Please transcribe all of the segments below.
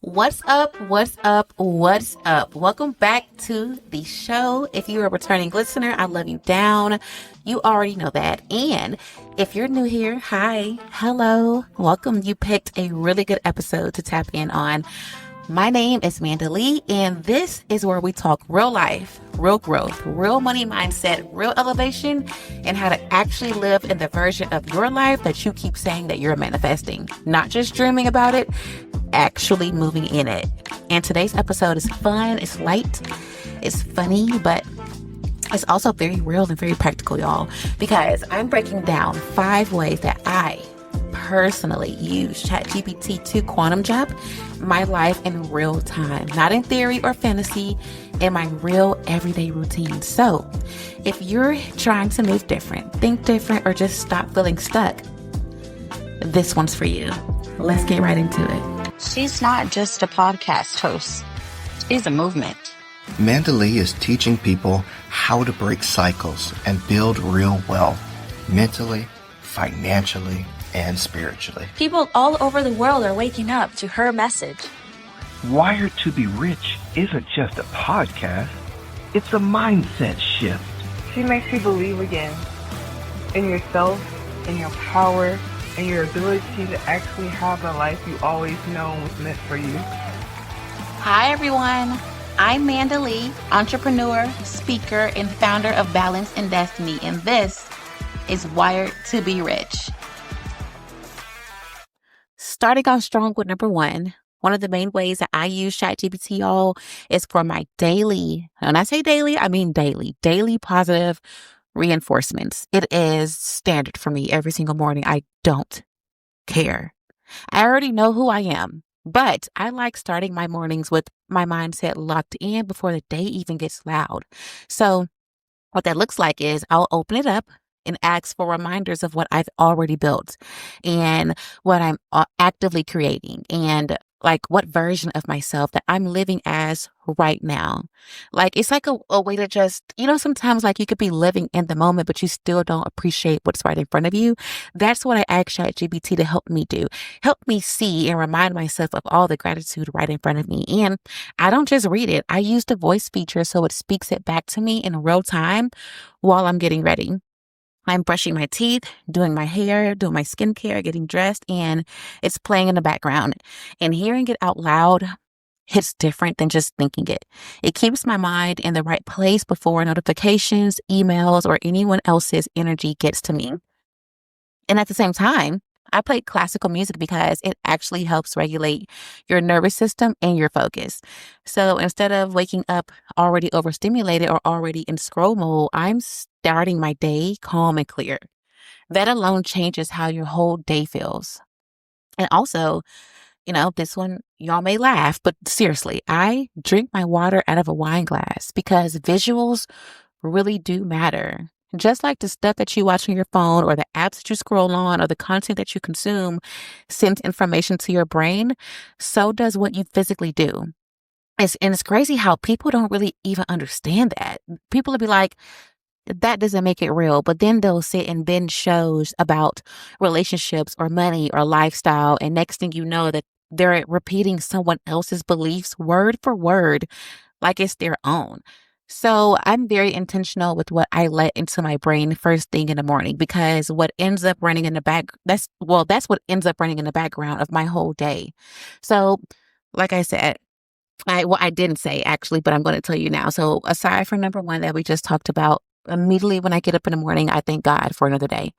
What's up? What's up? What's up? Welcome back to the show. If you're a returning listener, I love you down. You already know that. And if you're new here, hi, hello, welcome. You picked a really good episode to tap in on. My name is Manda Lea, and this is where we talk real life, real growth, real money mindset, real elevation, and how to actually live in the version of your life that you keep saying that you're manifesting. Not just dreaming about it, actually moving in it. And today's episode is fun, it's light, it's funny, but it's also very real and very practical, y'all, because I'm breaking down 5 ways that I personally use ChatGPT to quantum jump my life in real time, not in theory or fantasy, in my real everyday routine. So if you're trying to move different, think different, or just stop feeling stuck, this one's for you. Let's get right into it. She's not just a podcast host. She's a movement. Manda Lea is teaching people how to break cycles and build real wealth, mentally, financially, and spiritually. People all over the world are waking up to her message. Wired to be Rich isn't just a podcast, it's a mindset shift. She makes you believe again in yourself, in your power, and your ability to actually have the life you always known was meant for you. Hi, everyone. I'm Manda Lea, entrepreneur, speaker, and founder of Balance and Destiny, and this is Wired to be Rich. Starting off strong with number one of the main ways that I use ChatGPT, y'all, is for my daily, when I say daily, I mean daily positive reinforcements. It is standard for me every single morning. I don't care. I already know who I am, but I like starting my mornings with my mindset locked in before the day even gets loud. So what that looks like is I'll open it up and ask for reminders of what I've already built and what I'm actively creating and like what version of myself that I'm living as right now. Like it's like a way to just, sometimes like you could be living in the moment, but you still don't appreciate what's right in front of you. That's what I ask ChatGPT to help me do. Help me see and remind myself of all the gratitude right in front of me. And I don't just read it. I use the voice feature so it speaks it back to me in real time while I'm getting ready. I'm brushing my teeth, doing my hair, doing my skincare, getting dressed, and it's playing in the background. And hearing it out loud hits different than just thinking it. It keeps my mind in the right place before notifications, emails, or anyone else's energy gets to me. And at the same time, I play classical music because it actually helps regulate your nervous system and your focus. So instead of waking up already overstimulated or already in scroll mode, I'm starting my day calm and clear. That alone changes how your whole day feels. And also, this one, y'all may laugh, but seriously, I drink my water out of a wine glass because visuals really do matter. Just like the stuff that you watch on your phone or the apps that you scroll on or the content that you consume sends information to your brain, so does what you physically do. It's crazy how people don't really even understand that. People will be like, that doesn't make it real. But then they'll sit and binge shows about relationships or money or lifestyle. And next thing you know that they're repeating someone else's beliefs word for word, like it's their own. So I'm very intentional with what I let into my brain first thing in the morning, because what ends up running in the that's what ends up running in the background of my whole day. So like I said, I didn't say actually, but I'm going to tell you now. So aside from number one that we just talked about, immediately when I get up in the morning, I thank God for another day.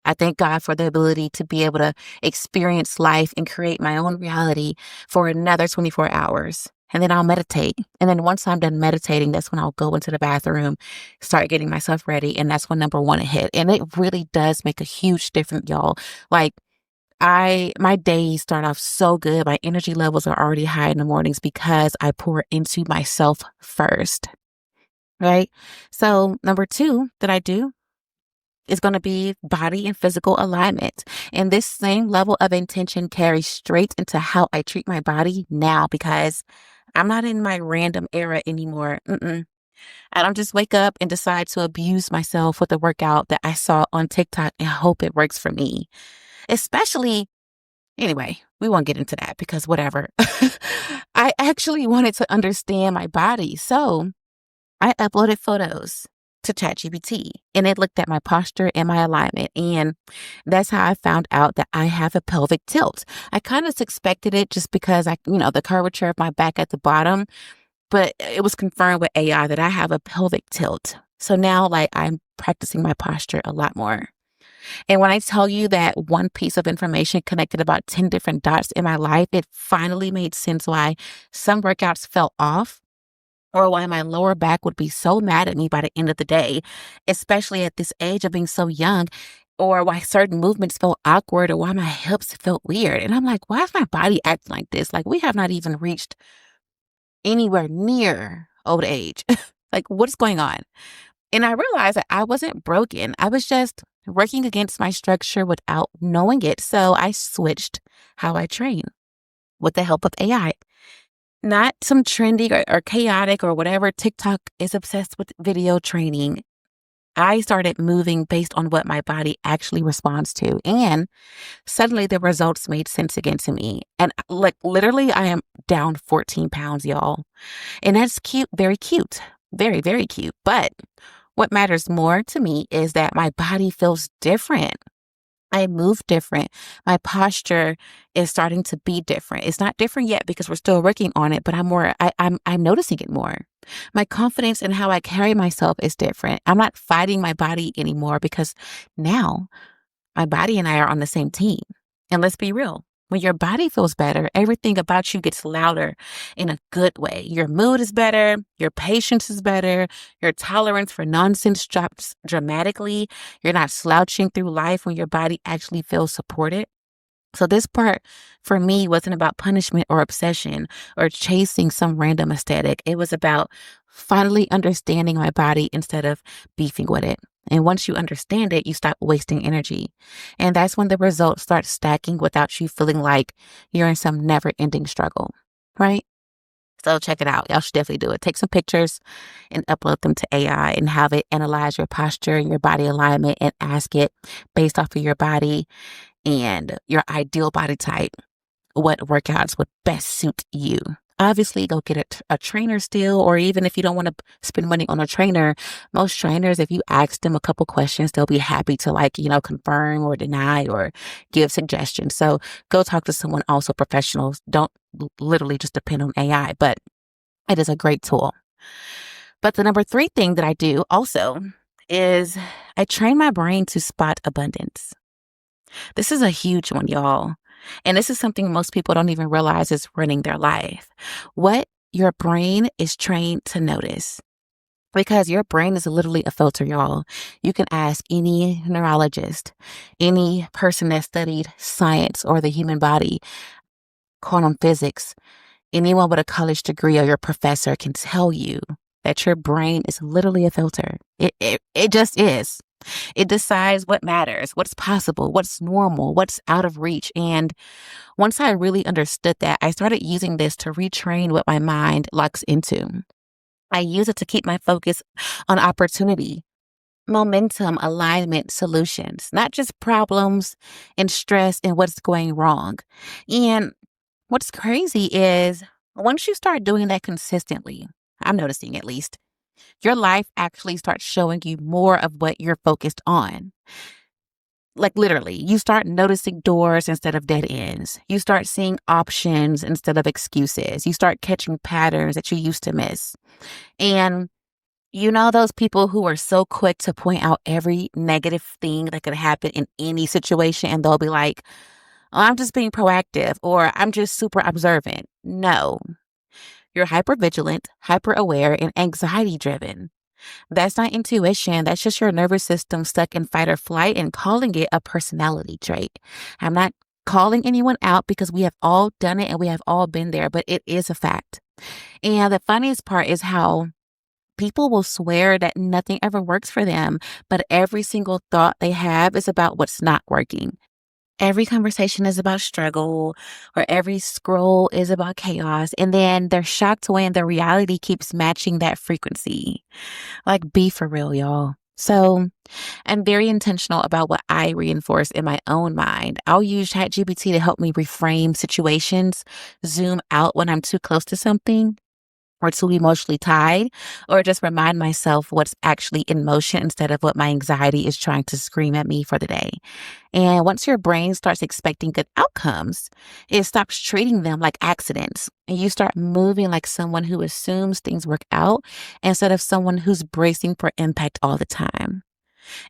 I thank God for the ability to be able to experience life and create my own reality for another 24 hours. And then I'll meditate. And then once I'm done meditating, that's when I'll go into the bathroom, start getting myself ready. And that's when number one hit. And it really does make a huge difference, y'all. Like my days start off so good. My energy levels are already high in the mornings because I pour into myself first. Right? So number two that I do is going to be body and physical alignment. And this same level of intention carries straight into how I treat my body now, because I'm not in my random era anymore. I don't just wake up and decide to abuse myself with a workout that I saw on TikTok and hope it works for me. Especially Anyway, we won't get into that because whatever. I actually wanted to understand my body. So I uploaded photos to ChatGPT and it looked at my posture and my alignment. And that's how I found out that I have a pelvic tilt. I kind of suspected it just because the curvature of my back at the bottom, but it was confirmed with AI that I have a pelvic tilt. So now I'm practicing my posture a lot more. And when I tell you that one piece of information connected about 10 different dots in my life, it finally made sense why some workouts fell off or why my lower back would be so mad at me by the end of the day, especially at this age of being so young, or why certain movements felt awkward or why my hips felt weird. And I'm like, why is my body acting like this? Like, we have not even reached anywhere near old age. Like, what's going on? And I realized that I wasn't broken. I was just working against my structure without knowing it. So I switched how I train with the help of AI. Not some trendy or chaotic or whatever. TikTok is obsessed with video training. I started moving based on what my body actually responds to. And suddenly the results made sense again to me. And literally, I am down 14 pounds, y'all. And that's cute, very cute, very, very cute. But what matters more to me is that my body feels different. I move different. My posture is starting to be different. It's not different yet because we're still working on it, but I'm noticing it more. My confidence in how I carry myself is different. I'm not fighting my body anymore because now my body and I are on the same team. And let's be real. When your body feels better, everything about you gets louder in a good way. Your mood is better. Your patience is better. Your tolerance for nonsense drops dramatically. You're not slouching through life when your body actually feels supported. So this part for me wasn't about punishment or obsession or chasing some random aesthetic. It was about finally understanding my body instead of beefing with it. And once you understand it, you stop wasting energy. And that's when the results start stacking without you feeling like you're in some never-ending struggle, right? So check it out. Y'all should definitely do it. Take some pictures and upload them to AI and have it analyze your posture and your body alignment and ask it based off of your body and your ideal body type, what workouts would best suit you. Obviously, go get a trainer still, or even if you don't want to spend money on a trainer, most trainers, if you ask them a couple questions, they'll be happy to confirm or deny or give suggestions. So go talk to someone also professional. Don't literally just depend on AI, but it is a great tool. But the number 3 thing that I do also is I train my brain to spot abundance. This is a huge one, y'all. And this is something most people don't even realize is running their life. What your brain is trained to notice. Because your brain is literally a filter, y'all. You can ask any neurologist, any person that studied science or the human body, quantum physics, anyone with a college degree or your professor can tell you that your brain is literally a filter. It just is. It decides what matters, what's possible, what's normal, what's out of reach. And once I really understood that, I started using this to retrain what my mind locks into. I use it to keep my focus on opportunity, momentum, alignment, solutions, not just problems and stress and what's going wrong. And what's crazy is once you start doing that consistently, I'm noticing at least, your life actually starts showing you more of what you're focused on. Like literally, you start noticing doors instead of dead ends. You start seeing options instead of excuses. You start catching patterns that you used to miss. And you know those people who are so quick to point out every negative thing that could happen in any situation, and they'll be like, oh, I'm just being proactive, or I'm just super observant. No, you're hypervigilant, hyper aware, and anxiety driven. That's not intuition. That's just your nervous system stuck in fight or flight and calling it a personality trait. I'm not calling anyone out because we have all done it and we have all been there, but it is a fact. And the funniest part is how people will swear that nothing ever works for them, but every single thought they have is about what's not working. Every conversation is about struggle, or every scroll is about chaos. And then they're shocked when the reality keeps matching that frequency. Like, be for real, y'all. So I'm very intentional about what I reinforce in my own mind. I'll use ChatGPT to help me reframe situations, zoom out when I'm too close to something or too emotionally tied, or just remind myself what's actually in motion instead of what my anxiety is trying to scream at me for the day. And once your brain starts expecting good outcomes, it stops treating them like accidents. And you start moving like someone who assumes things work out instead of someone who's bracing for impact all the time.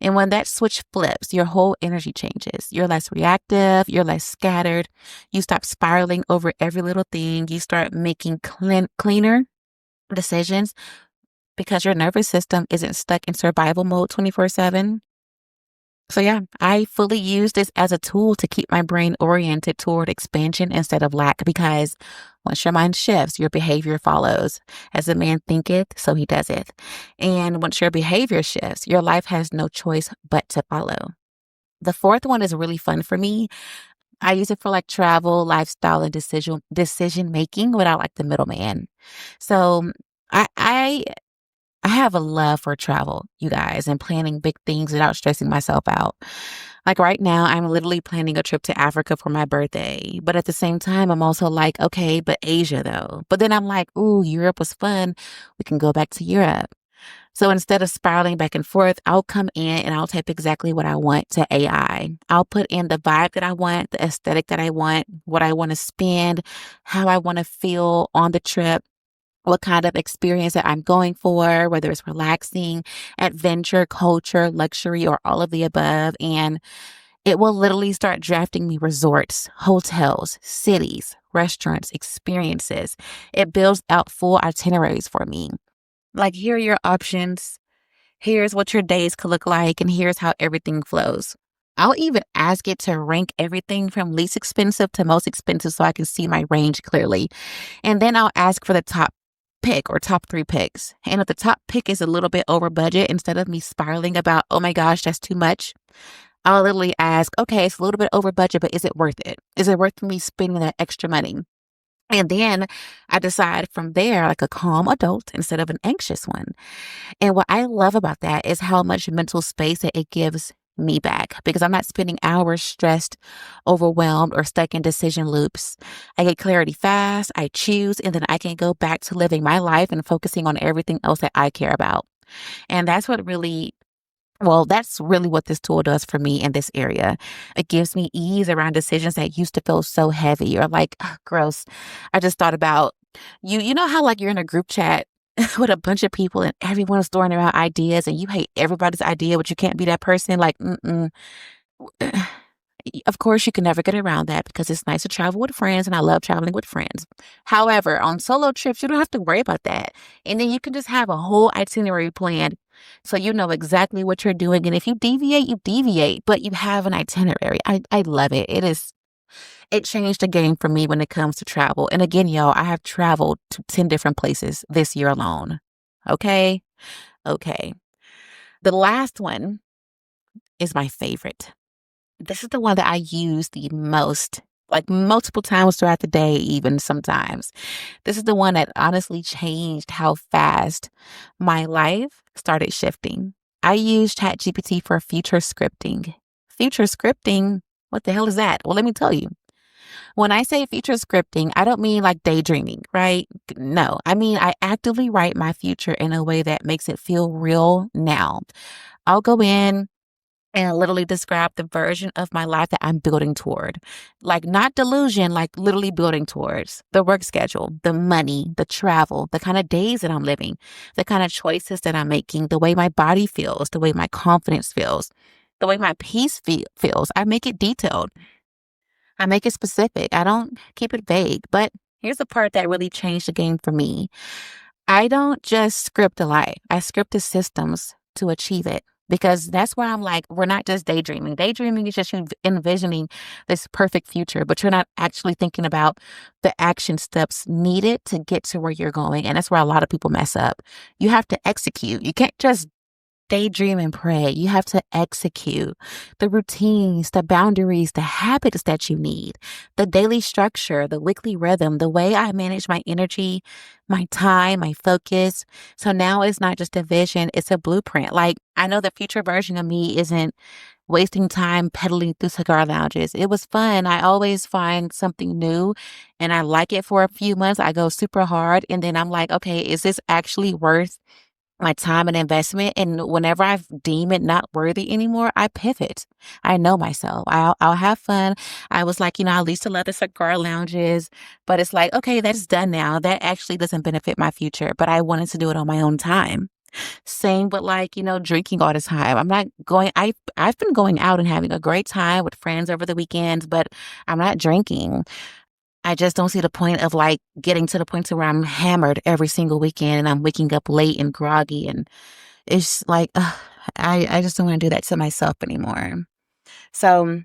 And when that switch flips, your whole energy changes. You're less reactive, you're less scattered. You stop spiraling over every little thing. You start making cleaner decisions because your nervous system isn't stuck in survival mode 24/7. So yeah, I fully use this as a tool to keep my brain oriented toward expansion instead of lack because once your mind shifts, your behavior follows. As a man thinketh, so he doeseth. And once your behavior shifts, your life has no choice but to follow. The fourth one is really fun for me. I use it for like travel, lifestyle, and decision making without like the middleman. So I have a love for travel, you guys, and planning big things without stressing myself out. Like right now, I'm literally planning a trip to Africa for my birthday. But at the same time, I'm also like, okay, but Asia though. But then I'm like, ooh, Europe was fun. We can go back to Europe. So instead of spiraling back and forth, I'll come in and I'll type exactly what I want to AI. I'll put in the vibe that I want, the aesthetic that I want, what I want to spend, how I want to feel on the trip, what kind of experience that I'm going for, whether it's relaxing, adventure, culture, luxury, or all of the above. And it will literally start drafting me resorts, hotels, cities, restaurants, experiences. It builds out full itineraries for me. Like, here are your options. Here's what your days could look like, and here's how everything flows. I'll even ask it to rank everything from least expensive to most expensive so I can see my range clearly. And then I'll ask for the top pick or top three picks. And if the top pick is a little bit over budget, instead of me spiraling about, oh my gosh, that's too much, I'll literally ask, okay, it's a little bit over budget, but is it worth it? Is it worth me spending that extra money? And then I decide from there, like a calm adult instead of an anxious one. And what I love about that is how much mental space that it gives me back because I'm not spending hours stressed, overwhelmed, or stuck in decision loops. I get clarity fast, I choose, and then I can go back to living my life and focusing on everything else that I care about. And that's really what this tool does for me in this area. It gives me ease around decisions that used to feel so heavy or like, "Ugh, gross." I just thought about you. You know how like you're in a group chat with a bunch of people and everyone's throwing around ideas and you hate everybody's idea, but you can't be that person. Like, of course, you can never get around that because it's nice to travel with friends and I love traveling with friends. However, on solo trips, you don't have to worry about that. And then you can just have a whole itinerary planned so you know exactly what you're doing. And if you deviate, but you have an itinerary. I love it. It changed the game for me when it comes to travel. And again, y'all, I have traveled to 10 different places this year alone. Okay. Okay. The last one is my favorite. This is the one that I use the most, like multiple times throughout the day, even sometimes. This is the one that honestly changed how fast my life started shifting. I use ChatGPT for future scripting. Future scripting? What the hell is that? Well, let me tell you. When I say future scripting, I don't mean like daydreaming, right? No, I mean I actively write my future in a way that makes it feel real now. I'll go in and literally describe the version of my life that I'm building toward. Like not delusion, like literally building towards the work schedule, the money, the travel, the kind of days that I'm living, the kind of choices that I'm making, the way my body feels, the way my confidence feels, the way my peace feels. I make it detailed. I make it specific. I don't keep it vague. But here's the part that really changed the game for me. I don't just script a life. I script the systems to achieve it. Because that's where I'm like, we're not just daydreaming. Daydreaming is just you envisioning this perfect future, but you're not actually thinking about the action steps needed to get to where you're going. And that's where a lot of people mess up. You have to execute. You can't just daydream and pray. You have to execute the routines, the boundaries, the habits that you need, the daily structure, the weekly rhythm, the way I manage my energy, my time, my focus. So now it's not just a vision, it's a blueprint. Like, I know the future version of me isn't wasting time pedaling through cigar lounges. It was fun. I always find something new and I like it for a few months. I go super hard and then I'm like, okay, is this actually worth my time and investment? And whenever I deem it not worthy anymore, I pivot. I know myself. I'll have fun. I was like, I used to love the cigar lounges, but it's like, okay, that's done now. That actually doesn't benefit my future, but I wanted to do it on my own time. Same with like, drinking all the time. I'm not going, I've been going out and having a great time with friends over the weekends, but I'm not drinking. I just don't see the point of like getting to the point to where I'm hammered every single weekend and I'm waking up late and groggy. And it's like, I just don't want to do that to myself anymore. So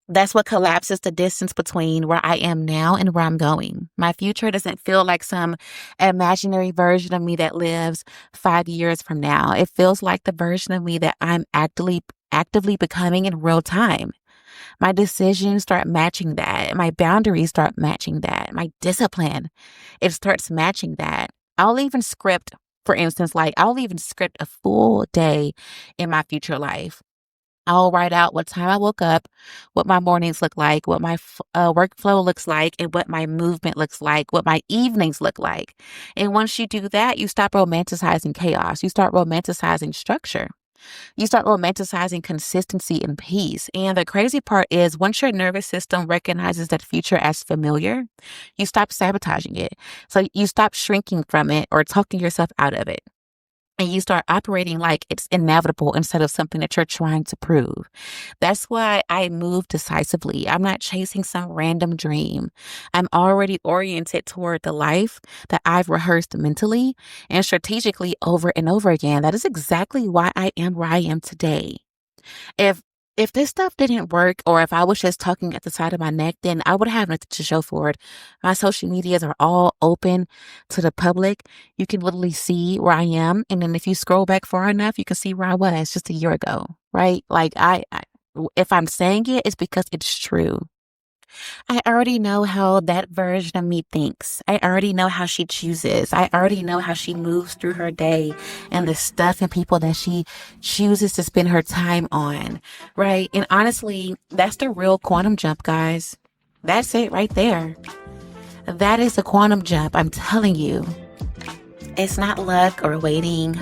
that's what collapses the distance between where I am now and where I'm going. My future doesn't feel like some imaginary version of me that lives 5 years from now. It feels like the version of me that I'm actively becoming in real time. My decisions start matching that. My boundaries start matching that. My discipline, it starts matching that. For instance, I'll even script a full day in my future life. I'll write out what time I woke up, what my mornings look like, what my workflow looks like, and what my movement looks like, what my evenings look like. And once you do that, you stop romanticizing chaos. You start romanticizing structure. You start romanticizing consistency and peace. And the crazy part is once your nervous system recognizes that future as familiar, you stop sabotaging it. So you stop shrinking from it or talking yourself out of it. And you start operating like it's inevitable instead of something that you're trying to prove. That's why I move decisively. I'm not chasing some random dream. I'm already oriented toward the life that I've rehearsed mentally and strategically over and over again. That is exactly why I am where I am today. If this stuff didn't work or if I was just talking at the side of my neck, then I would have nothing to show for it. My social medias are all open to the public. You can literally see where I am. And then if you scroll back far enough, you can see where I was just a year ago, right? Like if I'm saying it, it's because it's true. I already know how that version of me thinks. I already know how she chooses. I already know how she moves through her day and the stuff and people that she chooses to spend her time on, right? And honestly, that's the real quantum jump, guys. That's it right there. That is a quantum jump, I'm telling you. It's not luck or waiting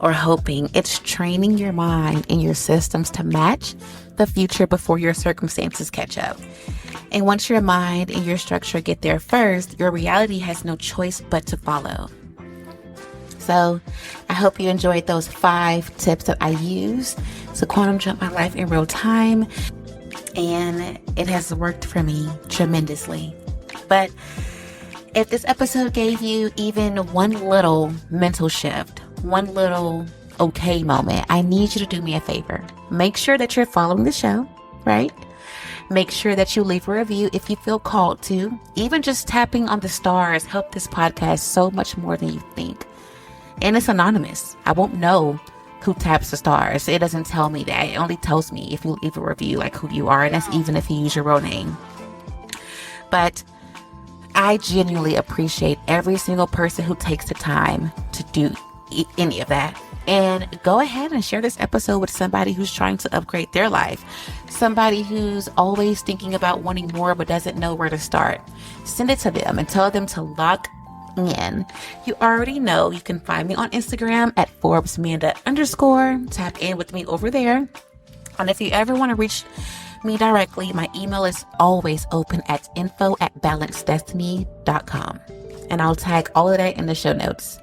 or hoping. It's training your mind and your systems to match the future before your circumstances catch up. And once your mind and your structure get there first, your reality has no choice but to follow. So I hope you enjoyed those 5 tips that I use to quantum jump my life in real time. And it has worked for me tremendously. But if this episode gave you even one little mental shift, one little okay moment, I need you to do me a favor. Make sure that you're following the show, right? Make sure that you leave a review if you feel called to. Even just tapping on the stars help this podcast so much more than you think. And it's anonymous. I won't know who taps the stars. It doesn't tell me that. It only tells me if you leave a review, like who you are. And that's even if you use your real name. But I genuinely appreciate every single person who takes the time to do any of that. And go ahead and share this episode with somebody who's trying to upgrade their life. Somebody who's always thinking about wanting more but doesn't know where to start. Send it to them and tell them to lock in. You already know you can find me on Instagram at ForbesManda_. Tap in with me over there. And if you ever want to reach me directly, my email is always open at info@balancedestiny.com. And I'll tag all of that in the show notes.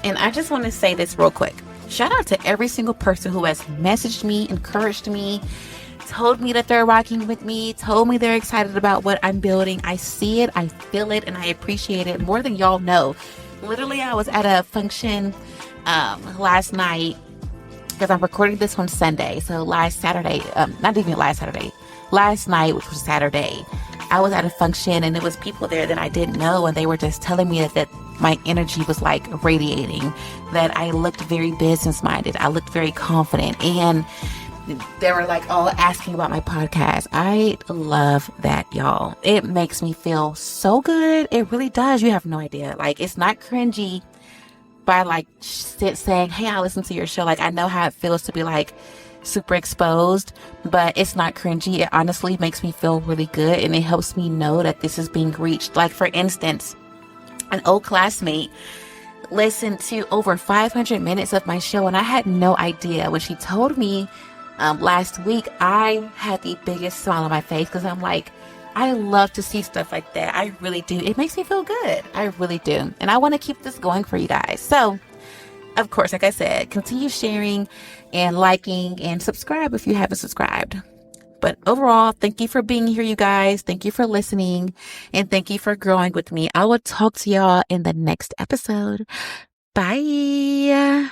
And I just want to say this real quick. Shout out to every single person who has messaged me, encouraged me, told me that they're rocking with me, told me they're excited about what I'm building. I see it, I feel it, and I appreciate it more than y'all know. Literally, I was at a function last night because I'm recording this on Sunday. So last night, which was Saturday, I was at a function and there was people there that I didn't know, and they were just telling me that my energy was like radiating, that I looked very business minded. I looked very confident, and they were like all asking about my podcast. I love that, y'all. It makes me feel so good. It really does. You have no idea. Like, it's not cringy by like saying, hey, I listen to your show. Like, I know how it feels to be like super exposed, but it's not cringy. It honestly makes me feel really good, and it helps me know that this is being reached. Like, for instance, an old classmate listened to over 500 minutes of my show, and I had no idea. When she told me last week, I had the biggest smile on my face, because I'm like, I love to see stuff like that. I really do. It makes me feel good. I really do. And I want to keep this going for you guys. So, of course, like I said, continue sharing and liking and subscribe if you haven't subscribed. But overall, thank you for being here, you guys. Thank you for listening, and thank you for growing with me. I will talk to y'all in the next episode. Bye.